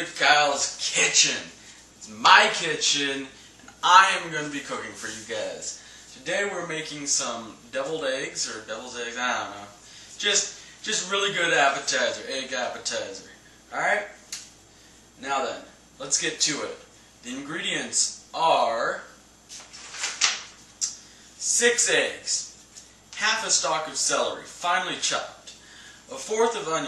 to Kyle's kitchen. It's my kitchen, and I am going to be cooking for you guys. Today we're making some deviled eggs, or devil's eggs, I don't know. Just really good appetizer, egg appetizer. Alright? Now then, let's get to it. The ingredients are 6 eggs, half a stalk of celery, finely chopped, a fourth of an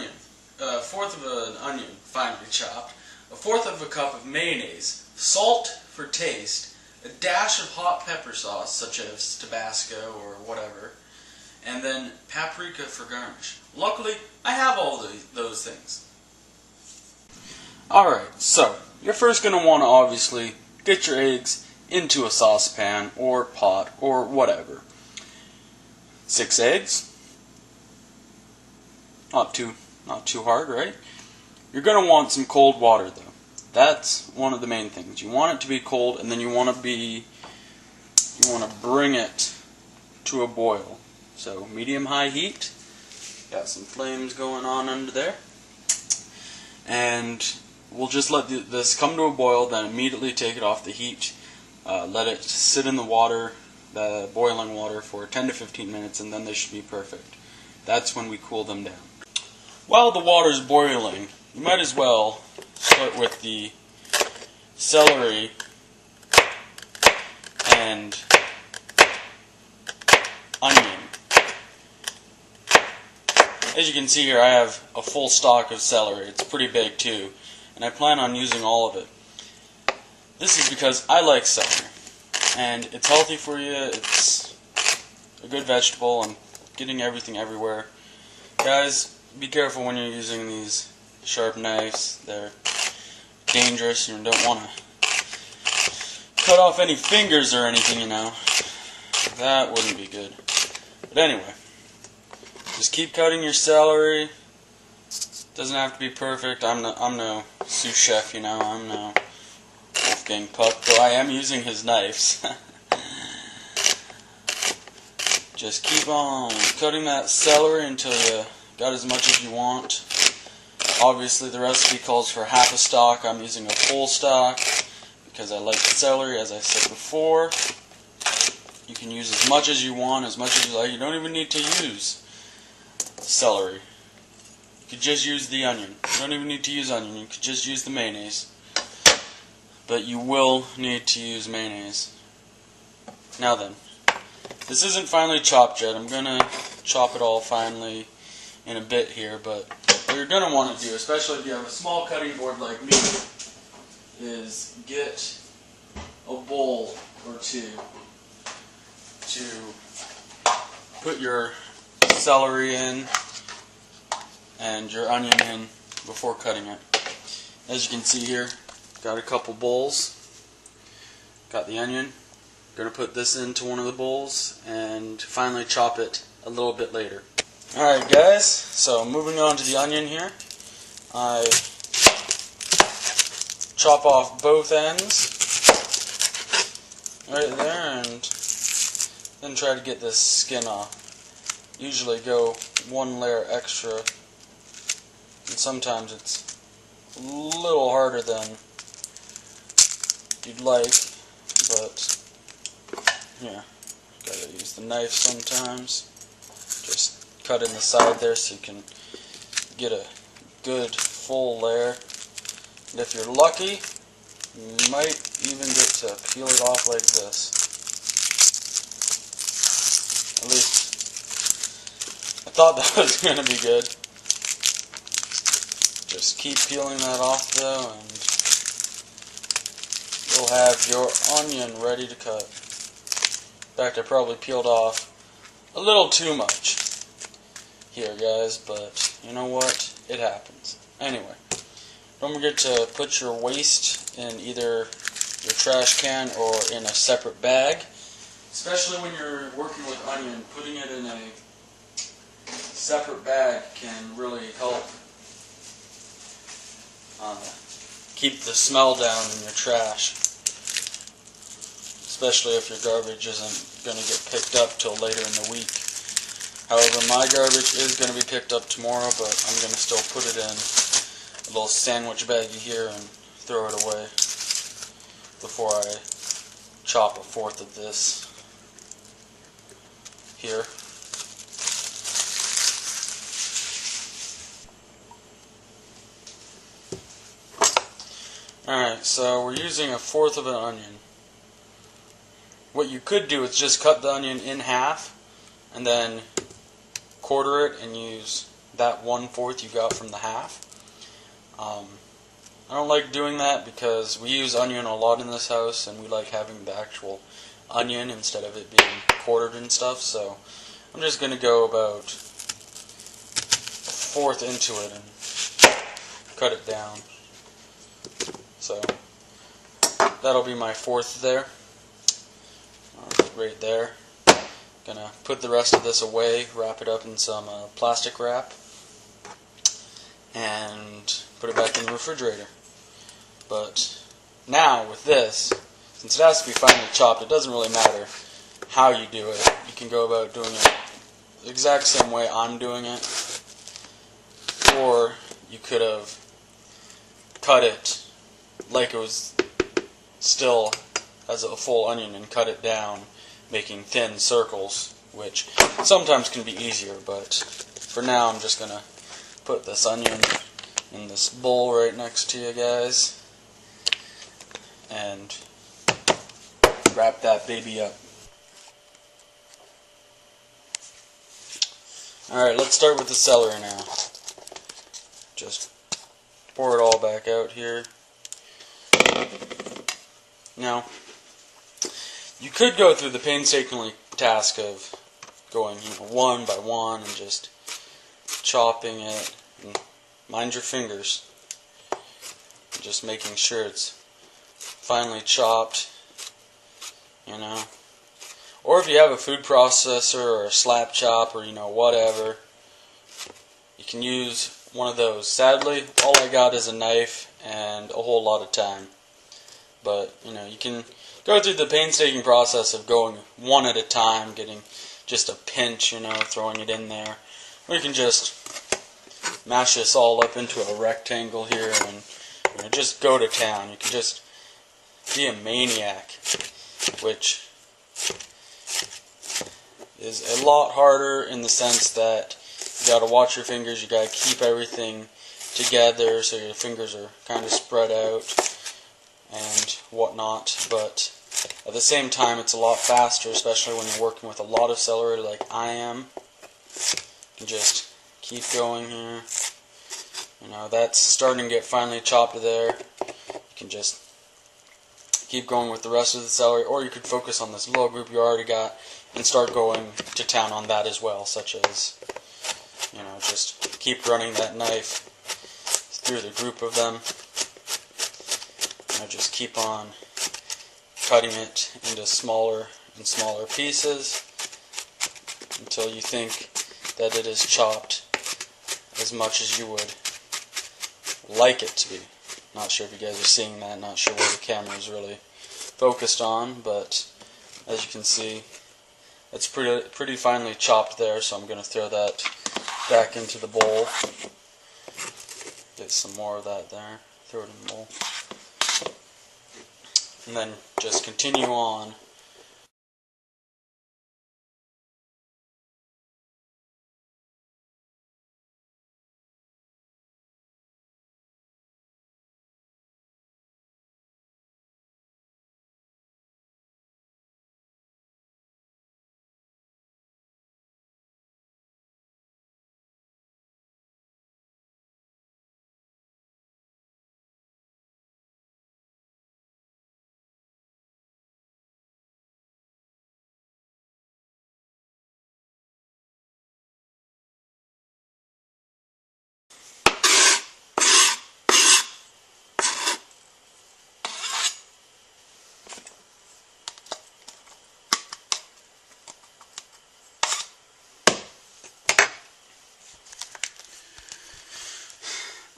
onion, finely chopped, a fourth of a cup of mayonnaise, salt for taste, a dash of hot pepper sauce, such as Tabasco or whatever, and then paprika for garnish. Luckily, I have all those things. Alright, so you're first going to want to obviously get your eggs into a saucepan or pot or whatever. 6 eggs. Not too hard, right? You're going to want some cold water though. That's one of the main things. You want it to be cold, and then you want to bring it to a boil. So medium-high heat. Got some flames going on under there. And we'll just let this come to a boil, then immediately take it off the heat. Let it sit in the water, the boiling water, for 10 to 15 minutes, and then they should be perfect. That's when we cool them down. While the water's boiling, you might as well start with the celery and onion. As you can see here, I have a full stalk of celery. It's pretty big too, and I plan on using all of it. This is because I like celery, and it's healthy for you. It's a good vegetable, and getting everything everywhere. Guys, be careful when you're using these sharp knives. They're dangerous. You don't want to cut off any fingers or anything, you know. That wouldn't be good. But anyway, just keep cutting your celery. Doesn't have to be perfect. I'm no sous chef, you know. I'm no Wolfgang Puck, though I am using his knives. Just keep on cutting that celery until you got as much as you want. Obviously the recipe calls for half a stalk. I'm using a full stalk because I like the celery, as I said before. You can use as much as you want, as much as you like. You don't even need to use celery. You could just use the onion. You don't even need to use onion. You could just use the mayonnaise. But you will need to use mayonnaise. Now then, this isn't finely chopped yet. I'm going to chop it all finely in a bit here, but what you're going to want to do, especially if you have a small cutting board like me, is get a bowl or two to put your celery in and your onion in before cutting it. As you can see here, got a couple bowls. Got the onion. Going to put this into one of the bowls and finally chop it a little bit later. Alright guys, so moving on to the onion here. I chop off both ends right there and then try to get this skin off. Usually go one layer extra, and sometimes it's a little harder than you'd like, but yeah, gotta use the knife sometimes. Just cut in the side there so you can get a good full layer. And if you're lucky, you might even get to peel it off like this. At least I thought that was going to be good. Just keep peeling that off though, and you'll have your onion ready to cut. In fact, I probably peeled off a little too much here, guys, but you know what? It happens. Anyway, don't forget to put your waste in either your trash can or in a separate bag. Especially when you're working with onion, putting it in a separate bag can really help keep the smell down in your trash. Especially if your garbage isn't going to get picked up till later in the week. However, my garbage is going to be picked up tomorrow, but I'm going to still put it in a little sandwich baggie here and throw it away before I chop a fourth of this here. Alright, so we're using a fourth of an onion. What you could do is just cut the onion in half and then quarter it and use that 1/4 you got from the half. I don't like doing that because we use onion a lot in this house and we like having the actual onion instead of it being quartered and stuff, so I'm just going to go about a fourth into it and cut it down. So that'll be my fourth there, right there. Gonna put the rest of this away, wrap it up in some plastic wrap, and put it back in the refrigerator. But now with this, since it has to be finely chopped, it doesn't really matter how you do it. You can go about doing it the exact same way I'm doing it, or you could have cut it like it was still as a full onion and cut it down, making thin circles, which sometimes can be easier, but for now I'm just going to put this onion in this bowl right next to you guys and wrap that baby up. Alright, let's start with the celery now. Just pour it all back out here. Now, you could go through the painstaking task of going, one by one and just chopping it. And mind your fingers. Just making sure it's finely chopped, Or if you have a food processor or a slap chop or, whatever, you can use one of those. Sadly, all I got is a knife and a whole lot of time. But, you can go through the painstaking process of going one at a time, getting just a pinch, throwing it in there. Or you can just mash this all up into a rectangle here and just go to town. You can just be a maniac, which is a lot harder in the sense that you got to watch your fingers, you got to keep everything together so your fingers are kind of spread out and whatnot, but at the same time it's a lot faster, especially when you're working with a lot of celery like I am. You can just keep going here. That's starting to get finely chopped there. You can just keep going with the rest of the celery, or you could focus on this little group you already got and start going to town on that as well, such as, just keep running that knife through the group of them. Just keep on cutting it into smaller and smaller pieces until you think that it is chopped as much as you would like it to be. Not sure if you guys are seeing that, not sure where the camera is really focused on, but as you can see, it's pretty finely chopped there, so I'm going to throw that back into the bowl. Get some more of that there, throw it in the bowl. And then just continue on.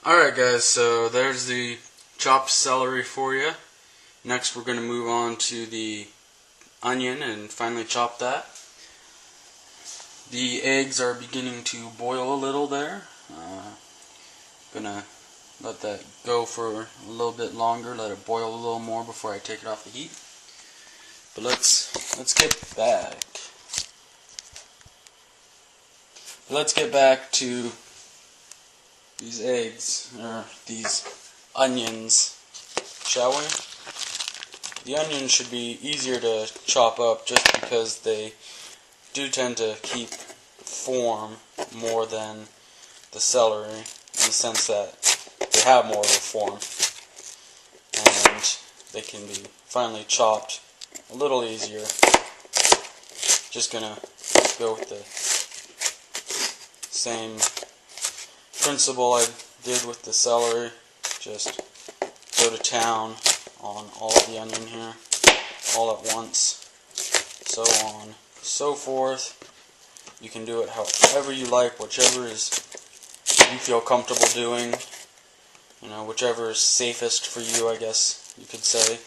Alright guys, so there's the chopped celery for you. Next we're going to move on to the onion and finally chop that. The eggs are beginning to boil a little there. Gonna let that go for a little bit longer, let it boil a little more before I take it off the heat. But let's get back. Let's get back to these eggs, or these onions, shall we? The onions should be easier to chop up just because they do tend to keep form more than the celery, in the sense that they have more of a form, and they can be finely chopped a little easier. Just gonna go with the same principle I did with the celery, just go to town on all of the onion here, all at once, so on, so forth. You can do it however you like, whichever is you feel comfortable doing, you know, whichever is safest for you, I guess you could say,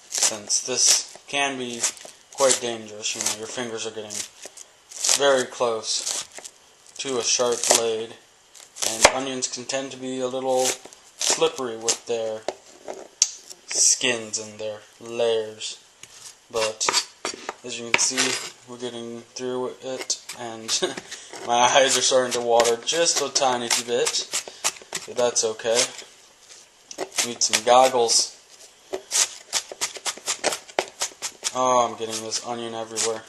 since this can be quite dangerous. You know, your fingers are getting very close to a sharp blade, and onions can tend to be a little slippery with their skins and their layers, but as you can see, we're getting through it, and my eyes are starting to water just a tiny bit, but that's okay. Need some goggles. Oh, I'm getting this onion everywhere.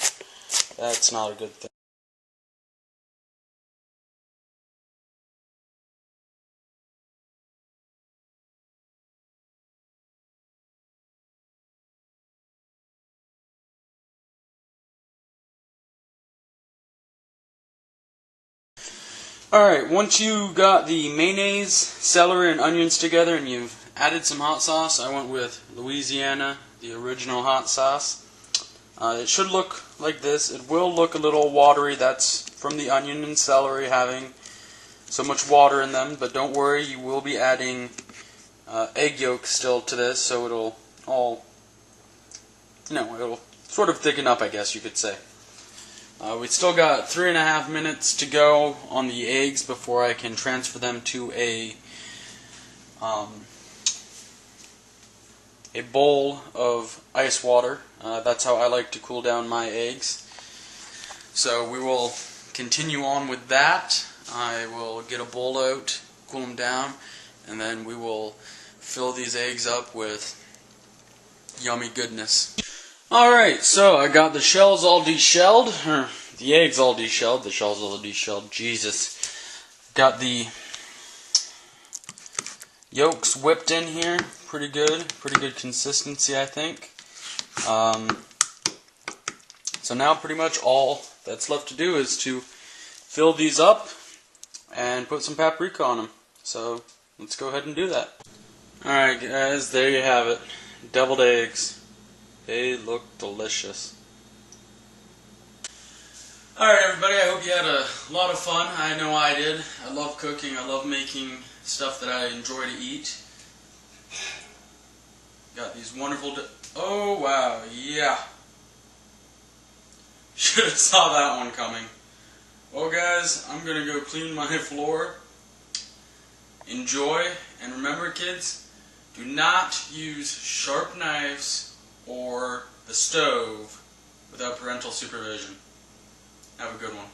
That's not a good thing. Alright, once you got the mayonnaise, celery, and onions together and you've added some hot sauce, I went with Louisiana, the original hot sauce. It should look like this. It will look a little watery. That's from the onion and celery having so much water in them, but don't worry, you will be adding egg yolk still to this, so it'll all, it'll sort of thicken up, I guess you could say. We still got 3.5 minutes to go on the eggs before I can transfer them to a bowl of ice water. That's how I like to cool down my eggs. So we will continue on with that. I will get a bowl out, cool them down, and then we will fill these eggs up with yummy goodness. Alright, so I got the shells all deshelled, or the eggs all deshelled, the shells all deshelled, Jesus. Got the yolks whipped in here, pretty good consistency, I think. So now pretty much all that's left to do is to fill these up and put some paprika on them. So let's go ahead and do that. Alright guys, there you have it. Deviled eggs. They look delicious. Alright everybody, I hope you had a lot of fun. I know I did. I love cooking. I love making stuff that I enjoy to eat. Got these wonderful... Oh wow, yeah. Should have saw that one coming. Well guys, I'm going to go clean my floor. Enjoy, and remember kids, do not use sharp knives or the stove without parental supervision. Have a good one.